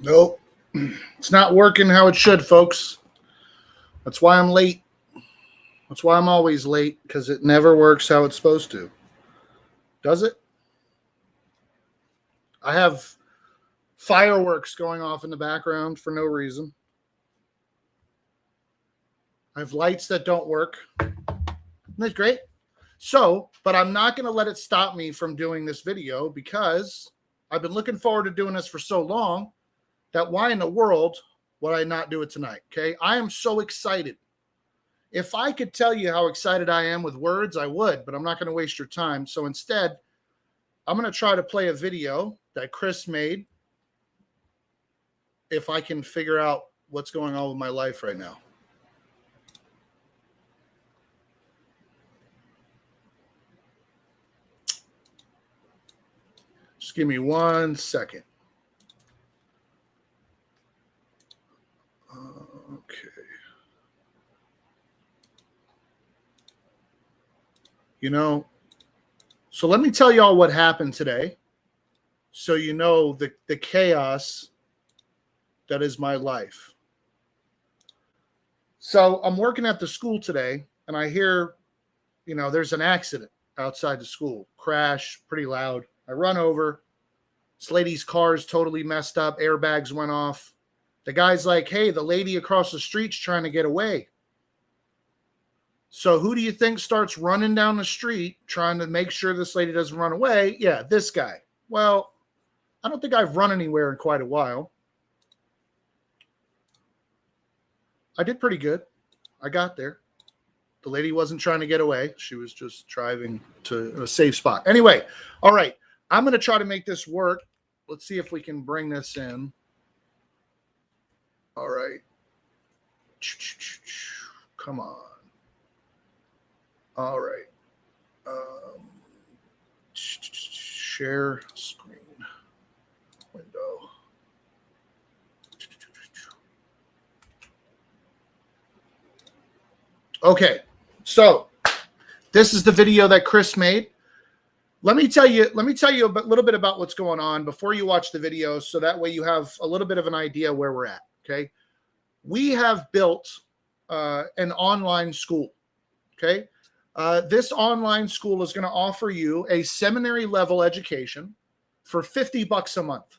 Nope. It's not working how it should, folks. That's why I'm late. That's why I'm always late, because it never works how it's supposed to. Does it? I have fireworks going off in the background for no reason. I have lights that don't work. Isn't that great? So, but I'm not going to let it stop me from doing this video, because I've been looking forward to doing this for so long that why in the world would I not do it tonight? Okay. I am so excited. If I could tell you how excited I am with words, I would, but I'm not going to waste your time. So instead, I'm going to try to play a video that Chris made, if I can figure out what's going on with my life right now. Just give me 1 second. Okay. You know, so let me tell y'all what happened today, so you know the chaos that is my life. So I'm working at the school today, and I hear, there's an accident outside the school. Crash, pretty loud. I run over. This lady's car is totally messed up. Airbags went off. The guy's like, hey, the lady across the street's trying to get away. So who do you think starts running down the street trying to make sure this lady doesn't run away? Yeah, this guy. Well, I don't think I've run anywhere in quite a while. I did pretty good. I got there. The lady wasn't trying to get away. She was just driving to a safe spot. Anyway, all right. I'm going to try to make this work. Let's see if we can bring this in. All right. Come on. All right. Share screen window. Okay. So this is the video that Chris made. Let me tell you a little bit about what's going on before you watch the video, so that way you have a little bit of an idea where we're at. Okay. We have built an online school. Okay. This online school is going to offer you a seminary level education for $50 a month.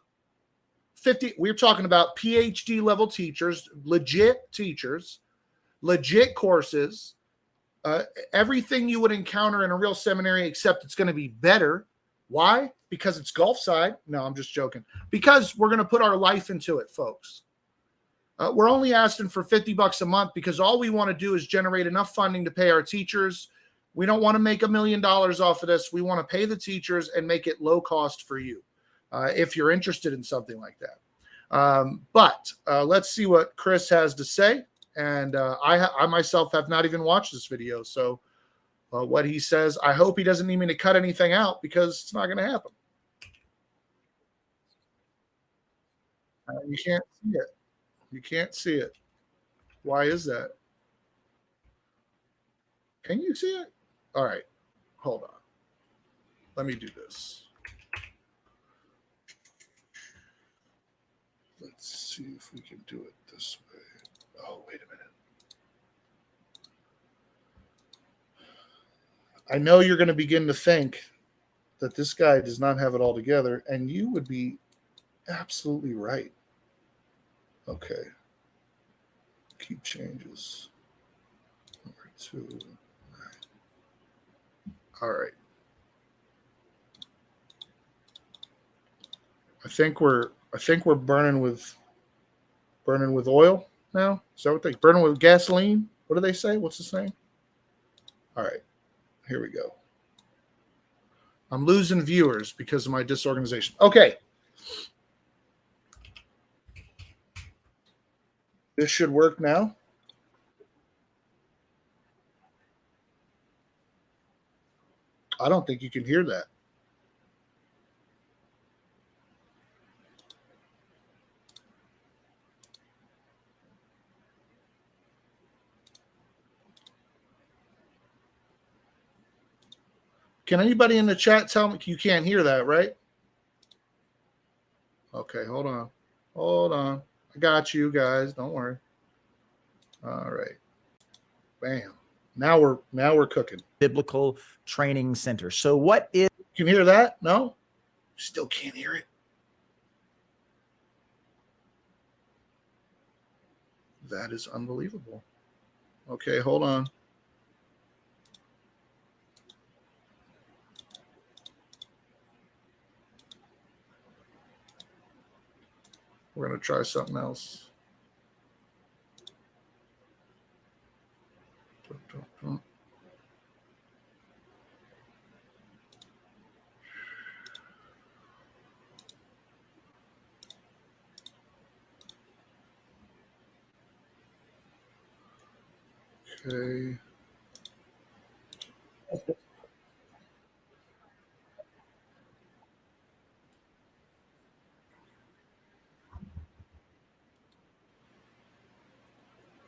We're talking about PhD level teachers, legit courses, everything you would encounter in a real seminary, except it's going to be better. Why? Because it's Gulfside. No, I'm just joking. Because we're going to put our life into it, folks. We're only asking for $50 a month because all we want to do is generate enough funding to pay our teachers. We don't want to make $1 million off of this. We want to pay the teachers and make it low cost for you, if you're interested in something like that. But let's see what Chris has to say. And I myself have not even watched this video. So what he says, I hope he doesn't need me to cut anything out, because it's not going to happen. You can't see it. You can't see it. Why is that? Can you see it? All right. Hold on. Let me do this. Let's see if we can do it this way. Oh, wait a minute. I know you're going to begin to think that this guy does not have it all together, and you would be absolutely right. Okay. Keep changes. Number 2. All right. I think we're burning with oil now. Is that what they burning with gasoline? What do they say? What's the saying? All right. Here we go. I'm losing viewers because of my disorganization. Okay. This should work now. I don't think you can hear that. Can anybody in the chat tell me? You can't hear that, right? Okay, hold on. Hold on. I got you guys. Don't worry. All right. Bam. Now we're cooking. Biblical Training Center. So what is... Can you hear that? No? Still can't hear it. That is unbelievable. Okay, hold on. We're going to try something else. Okay.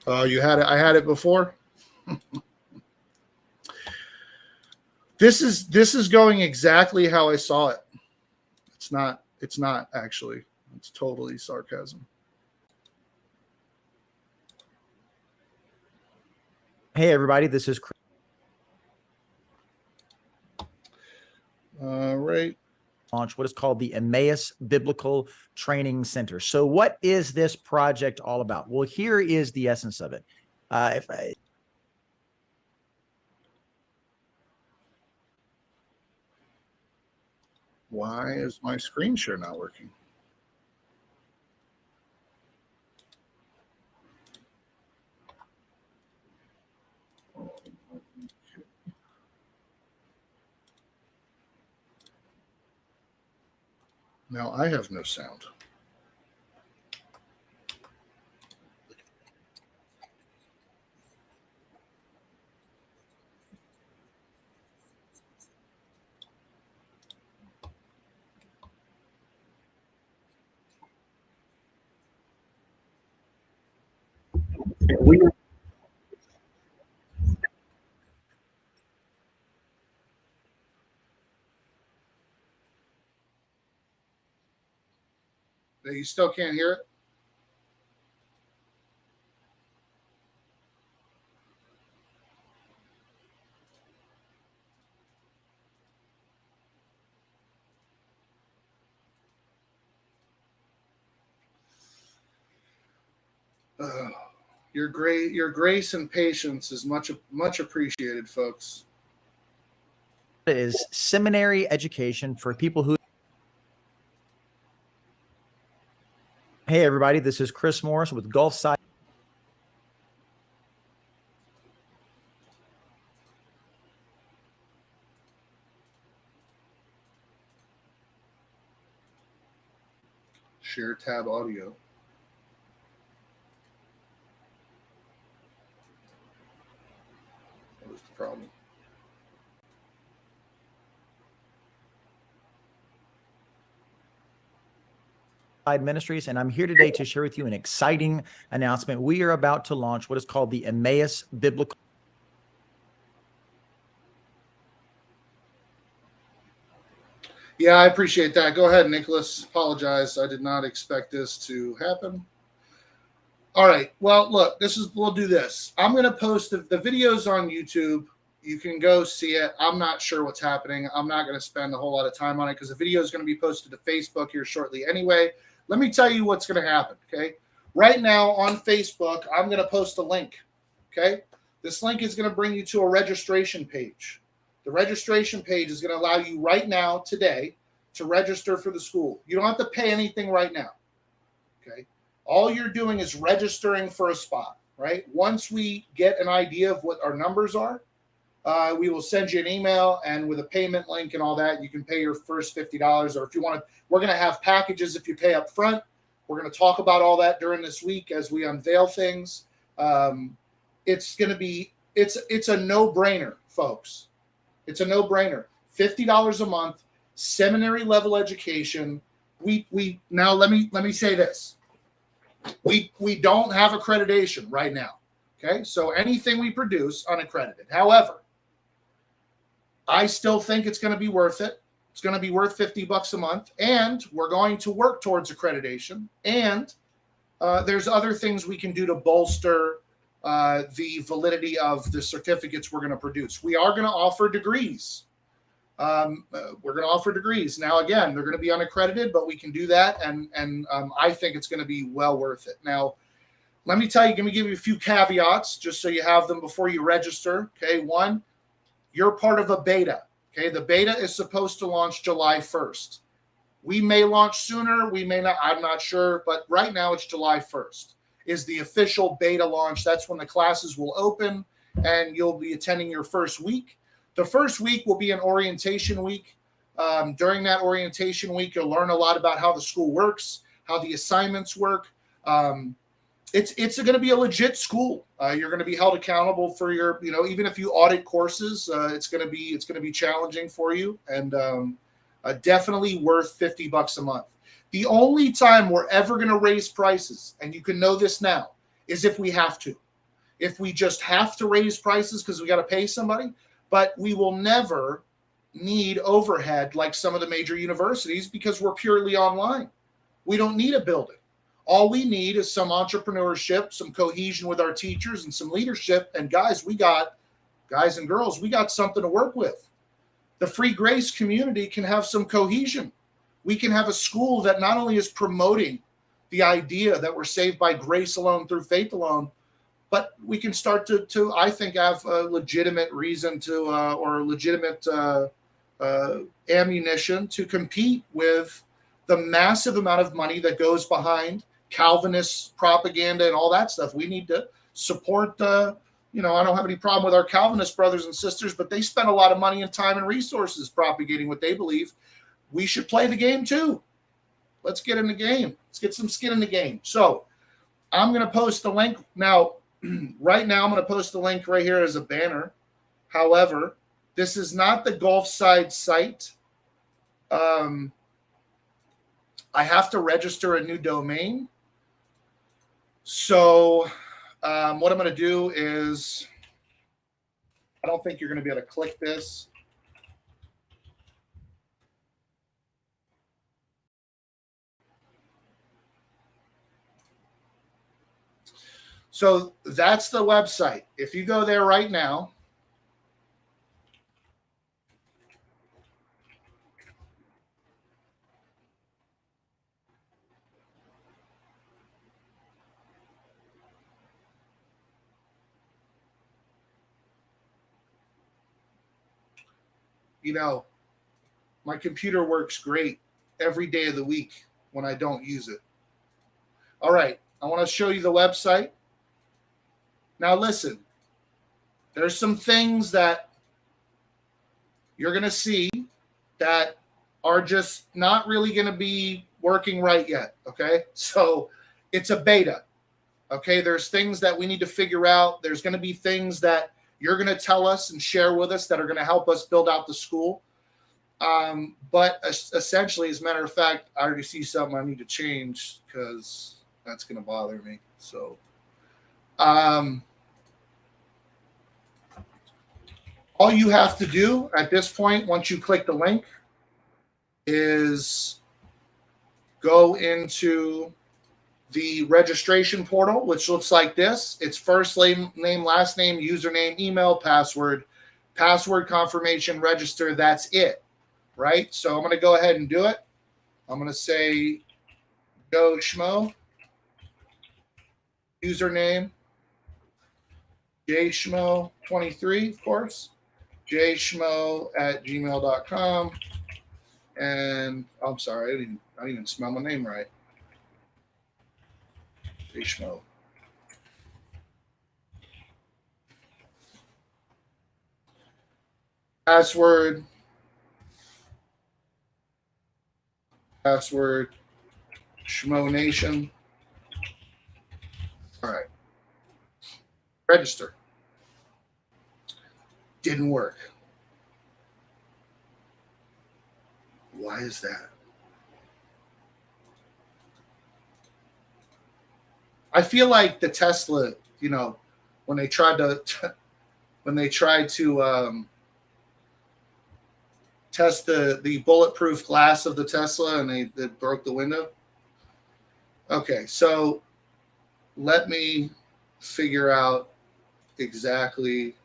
Oh, you had it. I had it before. This is going exactly how I saw it. It's not actually. It's totally sarcasm. Hey everybody, this is Chris. All right. Launch what is called the EMMAUS Biblical Training Center. So what is this project all about? Well, here is the essence of it. Why is my screen share not working? Now I have no sound. You still can't hear it? Your grace and patience is much appreciated, folks. It is seminary education for people who... Hey everybody, this is Chris Morris with Gulfside. Share tab audio. What was the problem? Ministries, and I'm here today to share with you an exciting announcement. We are about to launch what is called the EMMAUS Biblical... Yeah, I appreciate that. Go ahead, Nicholas. Apologize. I did not expect this to happen. All right. Well, look, we'll do this. I'm going to post the videos on YouTube. You can go see it. I'm not sure what's happening. I'm not going to spend a whole lot of time on it because the video is going to be posted to Facebook here shortly anyway. Let me tell you what's going to happen, okay? Right now on Facebook, I'm going to post a link, okay? This link is going to bring you to a registration page. The registration page is going to allow you right now, today, to register for the school. You don't have to pay anything right now, okay? All you're doing is registering for a spot, right? Once we get an idea of what our numbers are, we will send you an email, and with a payment link and all that, you can pay your first $50. Or if you want to, we're going to have packages if you pay up front. We're going to talk about all that during this week as we unveil things. It's going to be, it's a no-brainer, folks. It's a no-brainer. $50 a month, seminary level education. We now let me say this. We don't have accreditation right now. Okay, so anything we produce unaccredited. However, I still think it's going to be worth it It's going to be worth $50 a month, and we're going to work towards accreditation. And there's other things we can do to bolster the validity of the certificates we're going to produce. We are going to offer degrees. We're going to offer degrees. Now, again, they're going to be unaccredited, but we can do that, and I think it's going to be well worth it. Now, let me tell you, let me give you a few caveats just so you have them before you register. Okay, one, you're part of a beta. Okay, the beta is supposed to launch July 1st. We may launch sooner, we may not, I'm not sure, but right now it's July 1st is the official beta launch. That's when the classes will open and you'll be attending your first week. The first week will be an orientation week. During that orientation week, you'll learn a lot about how the school works, how the assignments work. It's going to be a legit school. You're going to be held accountable for your, even if you audit courses, it's going to be challenging for you, and definitely worth $50 a month. The only time we're ever going to raise prices, and you can know this now, is if we have to. If we just have to raise prices because we got to pay somebody, but we will never need overhead like some of the major universities because we're purely online. We don't need a building. All we need is some entrepreneurship, some cohesion with our teachers, and some leadership. And guys and girls, we got something to work with. The Free Grace community can have some cohesion. We can have a school that not only is promoting the idea that we're saved by grace alone through faith alone, but we can start to I think, have a legitimate reason to, or legitimate ammunition to compete with the massive amount of money that goes behind Calvinist propaganda and all that stuff. We need to support, I don't have any problem with our Calvinist brothers and sisters, but they spend a lot of money and time and resources propagating what they believe. We should play the game too. Let's get in the game. Let's get some skin in the game. So I'm going to post the link now. Right now, I'm going to post the link right here as a banner. However, this is not the Gulfside site. I have to register a new domain. So what I'm going to do is, I don't think you're going to be able to click this. So that's the website. If you go there right now, my computer works great every day of the week when I don't use it. All right, I want to show you the website. Now listen, there's some things that you're going to see that are just not really going to be working right yet, okay? So it's a beta, okay? There's things that we need to figure out. There's going to be things that you're going to tell us and share with us that are going to help us build out the school. But essentially, as a matter of fact, I already see something I need to change because that's going to bother me. So all you have to do at this point, once you click the link, is go into the registration portal, which looks like this. It's first name, last name, username, email, password confirmation, register. That's it, right? So I'm going to go ahead and do it. I'm going to say Joe Schmo, username jschmo23, of course, jschmo@gmail.com. And I'm sorry, I didn't even spell my name right. Schmo. Password Schmo Nation. All right. Register. Didn't work. Why is that? I feel like the Tesla, when they tried to test the bulletproof glass of the Tesla, and they broke the window? Okay, so let me figure out exactly.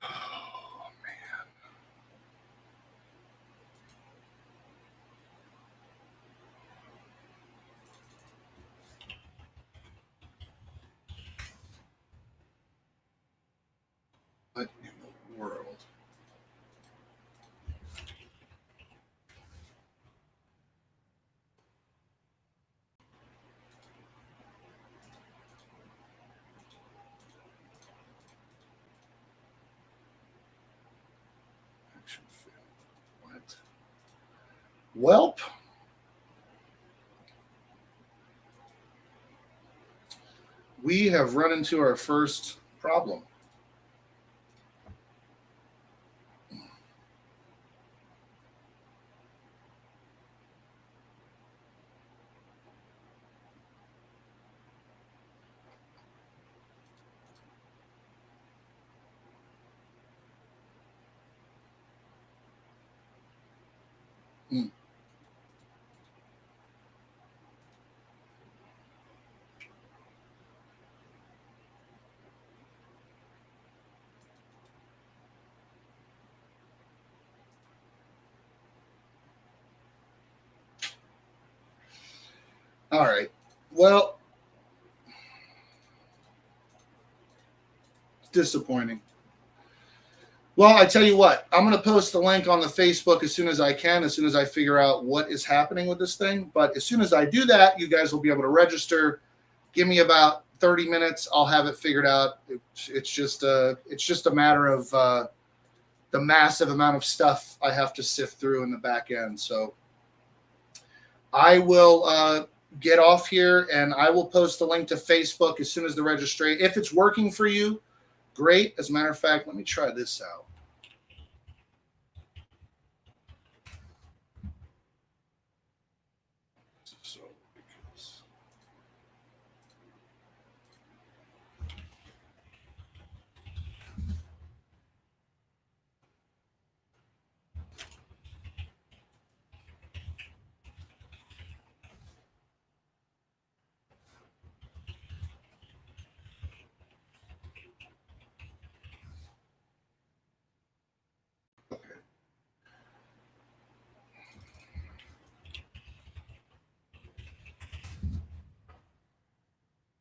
Oh, man. What in the world? What? Welp. We have run into our first problem. Hmm. All right. Well, disappointing. Well, I tell you what, I'm going to post the link on the Facebook as soon as I can, as soon as I figure out what is happening with this thing. But as soon as I do that, you guys will be able to register. Give me about 30 minutes. I'll have it figured out. It's just a matter of the massive amount of stuff I have to sift through in the back end. So I will get off here, and I will post the link to Facebook as soon as the registration. If it's working for you, great. As a matter of fact, let me try this out. So ridiculous.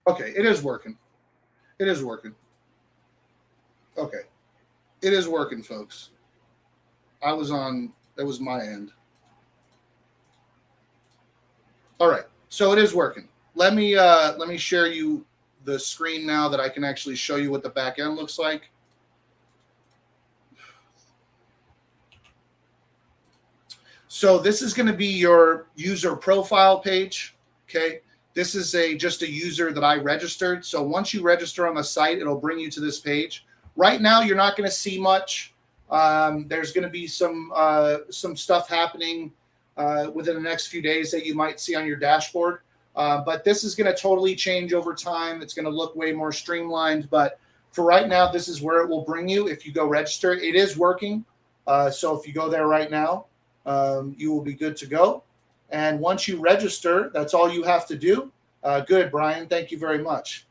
Okay, it is working. It is working. Okay, it is working, folks. That was my end. All right, so it is working. Let me share you the screen now that I can actually show you what the back end looks like. So this is going to be your user profile page. Okay. This is just a user that I registered. So once you register on the site, it'll bring you to this page. Right now, you're not going to see much. There's going to be some stuff happening within the next few days that you might see on your dashboard. But this is going to totally change over time. It's going to look way more streamlined. But for right now, this is where it will bring you if you go register. It is working. So if you go there right now, you will be good to go. And once you register, that's all you have to do. Good, Brian. Thank you very much.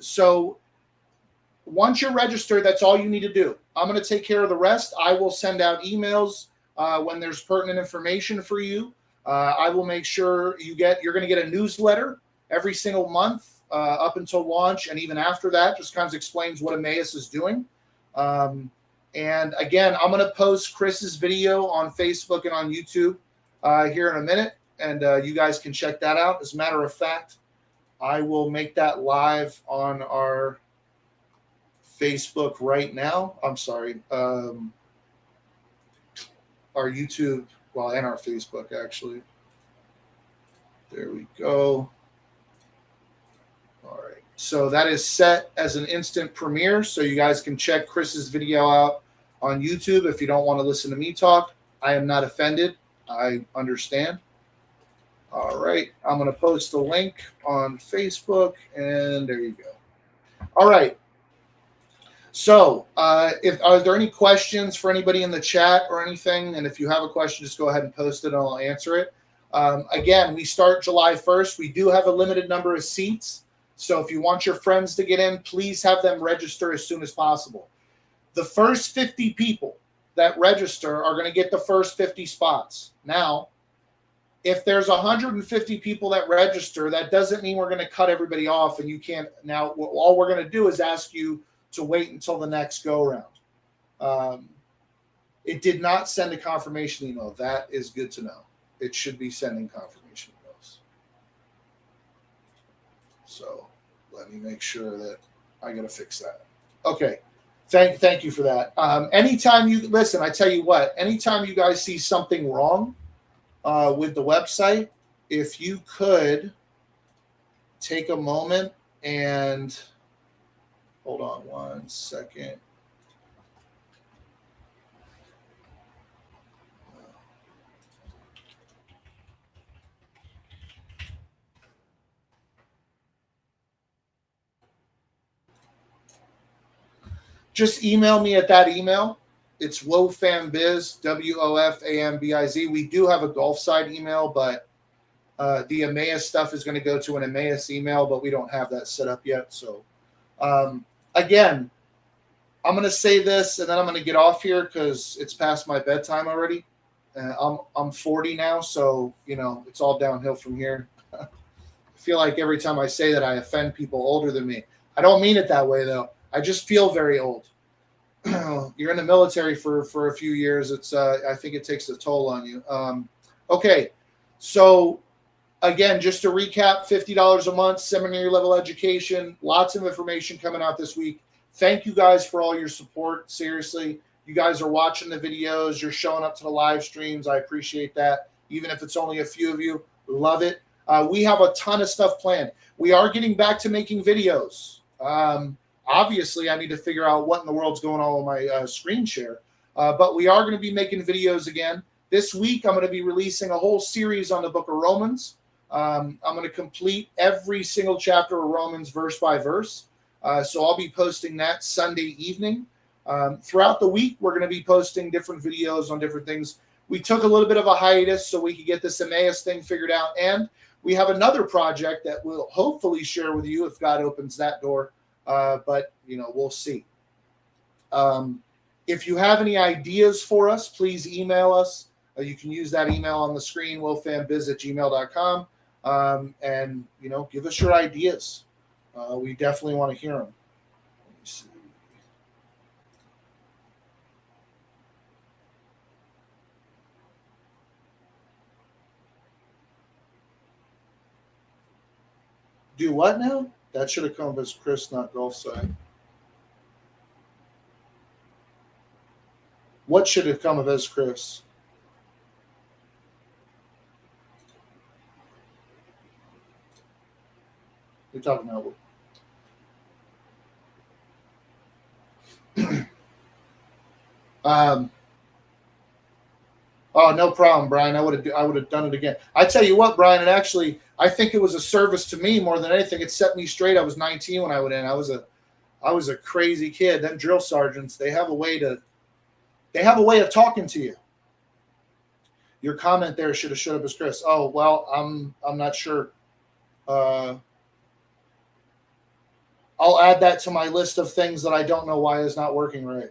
So once you're registered, that's all you need to do. I'm going to take care of the rest. I will send out emails when there's pertinent information for you. I will make sure you're going to get a newsletter every single month up until launch, and even after that, just kind of explains what EMMAUS is doing. And again, I'm going to post Chris's video on Facebook and on YouTube here in a minute, and you guys can check that out. As a matter of fact, I will make that live on our Facebook right now. I'm sorry, our YouTube, well, and our Facebook, actually. There we go. All right. So that is set as an instant premiere, so you guys can check Chris's video out on YouTube if you don't want to listen to me talk. I am not offended. I understand. All right, I'm going to post the link on Facebook, and there you go. All right. So, if are there any questions for anybody in the chat or anything? And if you have a question, just go ahead and post it, and I'll answer it. Again, we start July 1st. We do have a limited number of seats. So if you want your friends to get in, please have them register as soon as possible. The first 50 people that register are going to get the first 50 spots. Now, if there's 150 people that register, that doesn't mean we're going to cut everybody off and you can't. Now, all we're going to do is ask you to wait until the next go round. It did not send a confirmation email. That is good to know. It should be sending confirmation emails. So let me make sure that I got to fix that. Okay. Thank you for that. Anytime you listen, I tell you what, anytime you guys see something wrong with the website, if you could take a moment and hold on one second. Just email me at that email. It's WOFAMBiz, WOFAMBIZ. We do have a Gulf side email, but the EMMAUS stuff is going to go to an EMMAUS email, but we don't have that set up yet. So, again, I'm going to say this, and then I'm going to get off here because it's past my bedtime already. I'm 40 now, so, you know, it's all downhill from here. I feel like every time I say that, I offend people older than me. I don't mean it that way, though. I just feel very old. You're in the military for a few years. It's I think it takes a toll on you. Okay, so again, just to recap, $50 a month, seminary level education, lots of information coming out this week. Thank you guys for all your support. Seriously, you guys are watching the videos. You're showing up to the live streams. I appreciate that. Even if it's only a few of you, love it. We have a ton of stuff planned. We are getting back to making videos. Obviously, I need to figure out what in the world's going on with my screen share. But we are going to be making videos again. This week, I'm going to be releasing a whole series on the book of Romans. I'm going to complete every single chapter of Romans verse by verse. So I'll be posting that Sunday evening. Throughout the week, we're going to be posting different videos on different things. We took a little bit of a hiatus so we could get this EMMAUS thing figured out. And we have another project that we'll hopefully share with you if God opens that door. But, you know, we'll see. If you have any ideas for us, please email us. You can use that email on the screen, wofambiz@gmail.com. And, you know, give us your ideas. We definitely want to hear them. Let me see. Do what now? That should have come as Chris, not Gulf side. What should have come of as Chris? You're talking about. Oh, no problem, Brian. I would have done it again. I tell you what, Brian, and actually, I think it was a service to me more than anything. It set me straight. I was 19 when I went in. I was a crazy kid. Them drill sergeants, they have a way of talking to you. Your comment there should have showed up as Chris. Oh, well, I'm not sure. I'll add that to my list of things that I don't know why is not working right.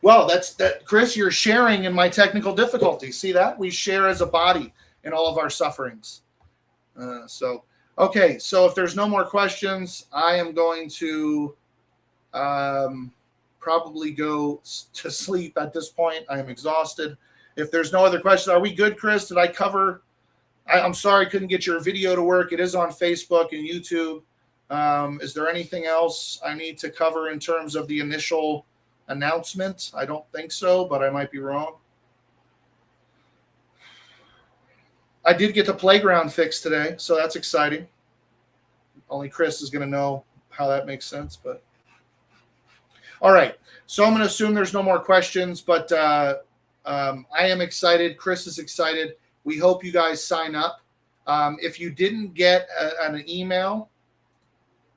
Well, that's that, Chris. You're sharing in my technical difficulty. See that? We share as a body in all of our sufferings. Okay. So if there's no more questions, I am going to probably go to sleep at this point. I am exhausted. If there's no other questions, are we good, Chris? Did I cover? I'm sorry I couldn't get your video to work. It is on Facebook and YouTube. Is there anything else I need to cover in terms of the initial announcement? I don't think so, but I might be wrong. I did get the playground fixed today, so that's exciting. Only Chris is going to know how that makes sense. But all right, so I'm going to assume there's no more questions, but I am excited. Chris is excited. We hope you guys sign up. If you didn't get an email,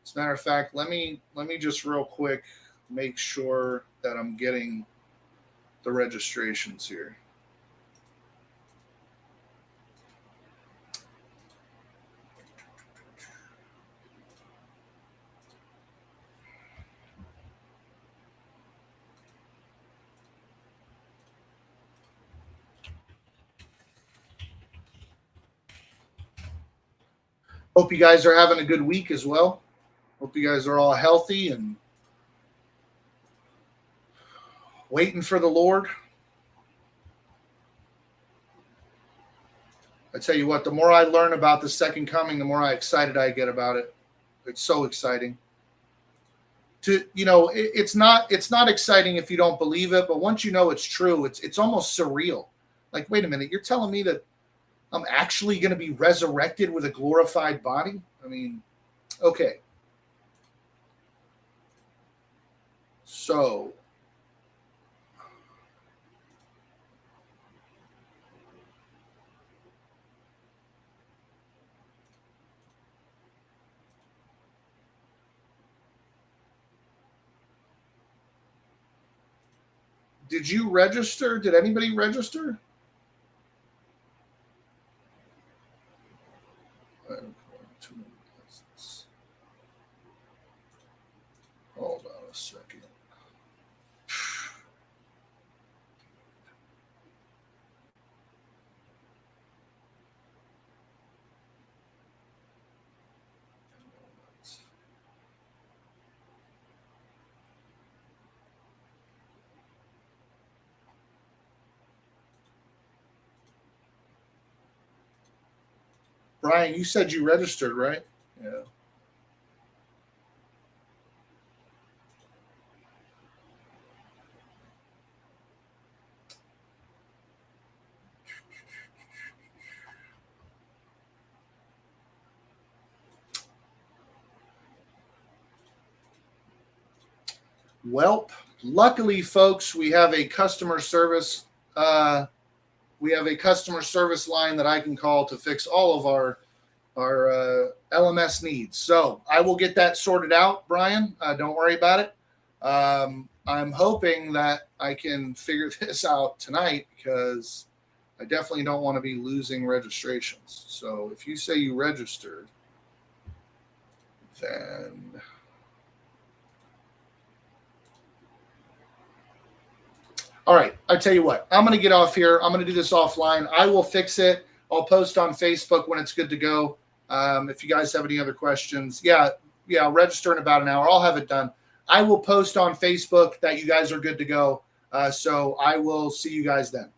as a matter of fact, let me just real quick make sure that I'm getting the registrations here. Hope you guys are having a good week as well. Hope you guys are all healthy and waiting for the Lord. I tell you what, the more I learn about the second coming, the more excited I get about it. It's so exciting. It's not exciting if you don't believe it, but once you know it's true, it's almost surreal. Like, wait a minute, you're telling me that I'm actually going to be resurrected with a glorified body? I mean, okay. So, did you register? Did anybody register? Hold on a second. Brian, you said you registered, right? Yeah. Well, luckily, folks, we have a customer service. We have a customer service line that I can call to fix all of our LMS needs. So I will get that sorted out, Brian. Don't worry about it. I'm hoping that I can figure this out tonight because I definitely don't want to be losing registrations. So if you say you registered, then all right, I tell you what, I'm going to get off here. I'm going to do this offline. I will fix it. I'll post on Facebook when it's good to go. If you guys have any other questions, yeah, I'll register in about an hour. I'll have it done. I will post on Facebook that you guys are good to go. So I will see you guys then.